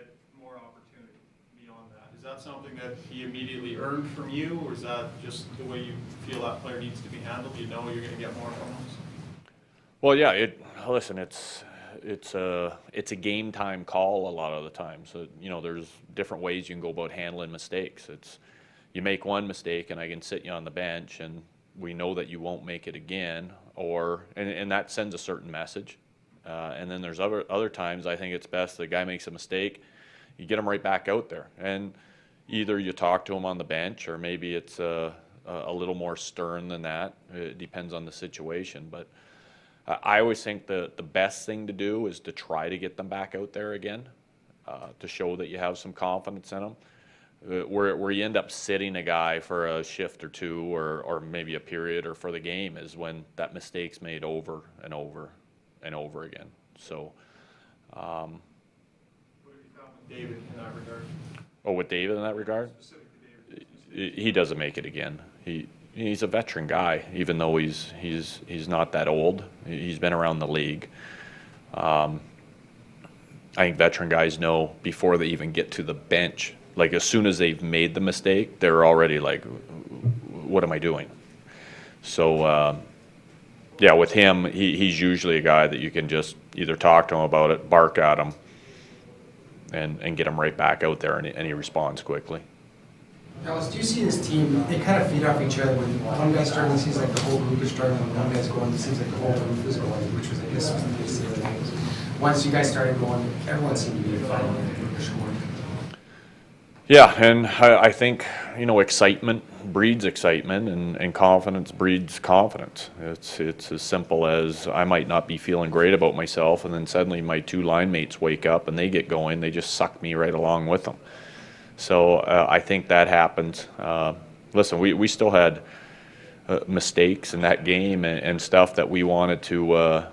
get more opportunity beyond that. Is that something that he immediately earned from you, or is that just the way you feel that player needs to be handled? You know you're going to get more from him? Well, yeah. Listen, it's a game time call a lot of the time. So there's different ways you can go about handling mistakes. You make one mistake and I can sit you on the bench and we know that you won't make it again, and that sends a certain message. And then there's other times I think it's best the guy makes a mistake, you get him right back out there, and either you talk to him on the bench or maybe it's a little more stern than that. It depends on the situation, but I always think the best thing to do is to try to get them back out there again, to show that you have some confidence in them. Where you end up sitting a guy for a shift or two or maybe a period or for the game is when that mistake's made over and over and over again. So what have you found with David in that regard? Oh, with David in that regard? Specific to David. He doesn't make it again. He's a veteran guy, even though he's not that old. He's been around the league. I think veteran guys know before they even get to the bench. Like as soon as they've made the mistake, they're already like, "What am I doing?" So, yeah, with him, he's usually a guy that you can just either talk to him about it, bark at him, and get him right back out there, and he responds quickly. Dallas, do you see this team, they kind of feed off each other? When one guy's struggling, it seems like the whole group is struggling. When one guy's going, it seems like the whole group is going, which was, I guess, the case the other night. Once you guys started going, everyone seemed to be fine and scoring. Yeah, and I think, excitement breeds excitement, and confidence breeds confidence. It's as simple as I might not be feeling great about myself, and then suddenly my two line mates wake up and they get going. They just suck me right along with them. So I think that happens. Listen, we still had mistakes in that game and stuff that we wanted to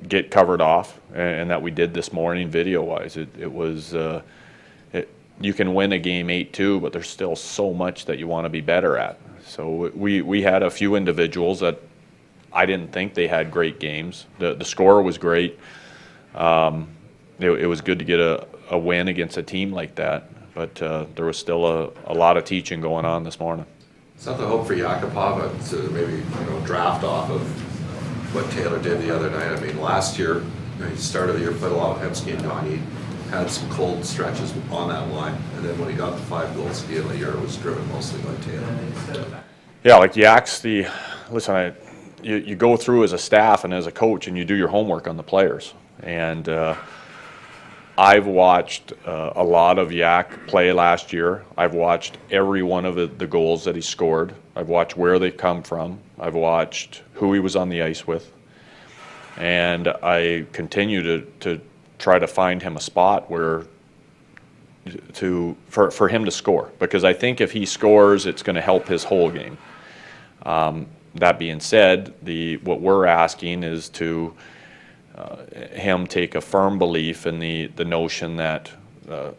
get covered off, and that we did this morning video-wise. It was you can win a game 8-2, but there's still so much that you want to be better at. So we had a few individuals that I didn't think they had great games. The score was great. It was good to get a win against a team like that, but there was still a lot of teaching going on this morning. Something to hope for Yakupov to maybe draft off of what Taylor did the other night. I mean, last year, he started the year, played a lot of Hemsky and Donnie, had some cold stretches on that line, and then when he got the 5 goals at the end of the year, it was driven mostly by Taylor. Yeah, like Yak's listen, you go through as a staff and as a coach, and you do your homework on the players. And I've watched a lot of Yak play last year. I've watched every one of the goals that he scored. I've watched where they've come from. I've watched who he was on the ice with. And I continue to try to find him a spot for him to score, because I think if he scores, it's going to help his whole game. That being said, what we're asking is to him take a firm belief in the notion that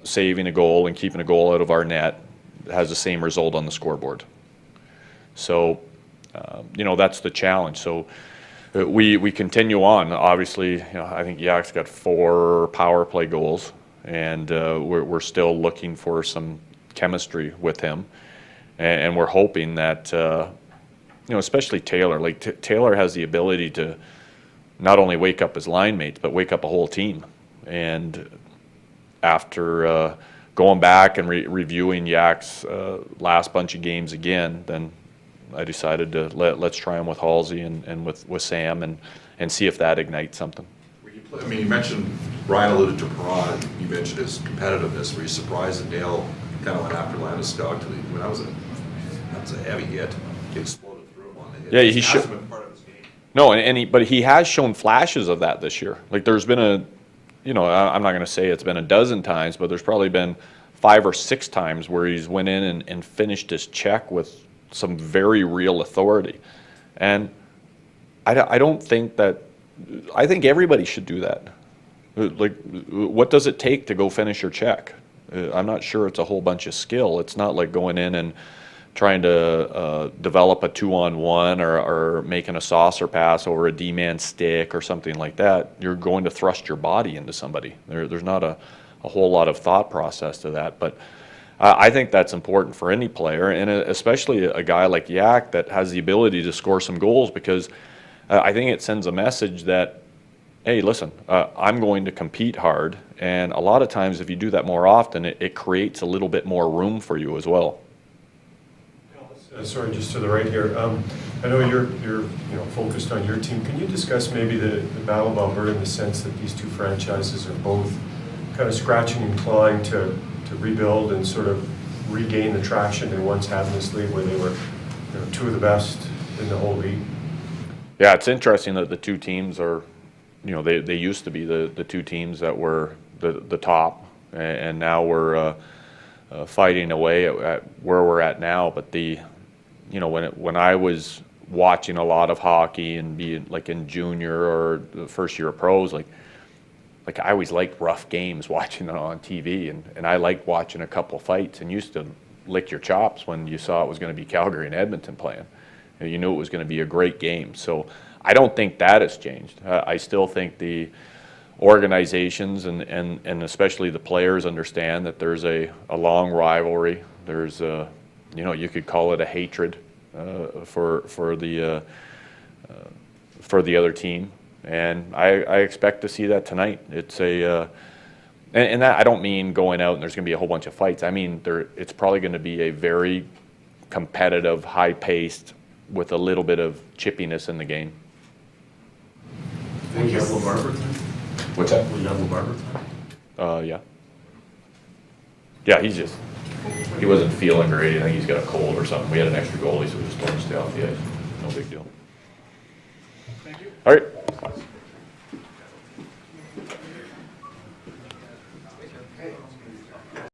saving a goal and keeping a goal out of our net has the same result on the scoreboard. So, that's the challenge. So we continue on. Obviously, I think Yak's got 4 power play goals, and we're still looking for some chemistry with him, and we're hoping that especially Taylor. Like Taylor has the ability to not only wake up his line mates, but wake up a whole team. And after going back and reviewing Yak's last bunch of games again, then I decided to let's try him with Halsey and with Sam and see if that ignites something. You mentioned, Brian alluded to Perron, you mentioned his competitiveness. Were you surprised that Dale kind of went after Landeskog? That was a heavy hit. He exploded through him on the hit. Yeah, he hasn't been part of his game. No, but he has shown flashes of that this year. Like there's been I'm not going to say it's been a dozen times, but there's probably been 5 or 6 times where he's went in and finished his check with some very real authority. And I don't think that, I think everybody should do that. Like, what does it take to go finish your check? I'm not sure it's a whole bunch of skill. It's not like going in and trying to develop a 2-on-1 or making a saucer pass over a D-man stick or something like that. You're going to thrust your body into somebody. There's not a whole lot of thought process to that. But I think that's important for any player, and especially a guy like Yak that has the ability to score some goals, because I think it sends a message that, hey, listen, I'm going to compete hard, and a lot of times if you do that more often, it creates a little bit more room for you as well. Sorry, just to the right here. I know you're focused on your team. Can you discuss maybe the Battle of Alberta in the sense that these two franchises are both kind of scratching and clawing to rebuild and sort of regain the traction they once had in this league, where they were two of the best in the whole league? Yeah, it's interesting that the two teams are, they used to be the two teams that were the top, and now we're fighting away at where we're at now. But when I was watching a lot of hockey and being like in junior or the first year of pros, like I always liked rough games, watching it on TV, and I liked watching a couple fights, and used to lick your chops when you saw it was going to be Calgary and Edmonton playing. You knew it was going to be a great game. So I don't think that has changed. I still think the organizations and especially the players understand that there's a long rivalry. There's you could call it a hatred for the other team, and I expect to see that tonight. It's and that I don't mean going out and there's going to be a whole bunch of fights. I mean it's probably going to be a very competitive, high-paced, with a little bit of chippiness in the game. Will you have LeBarber tonight? What's that? Will you have LeBarber tonight? Yeah. Yeah, he wasn't feeling great. I think he's got a cold or something. We had an extra goalie, so we just told him to stay off the ice. No big deal. Thank you. All right.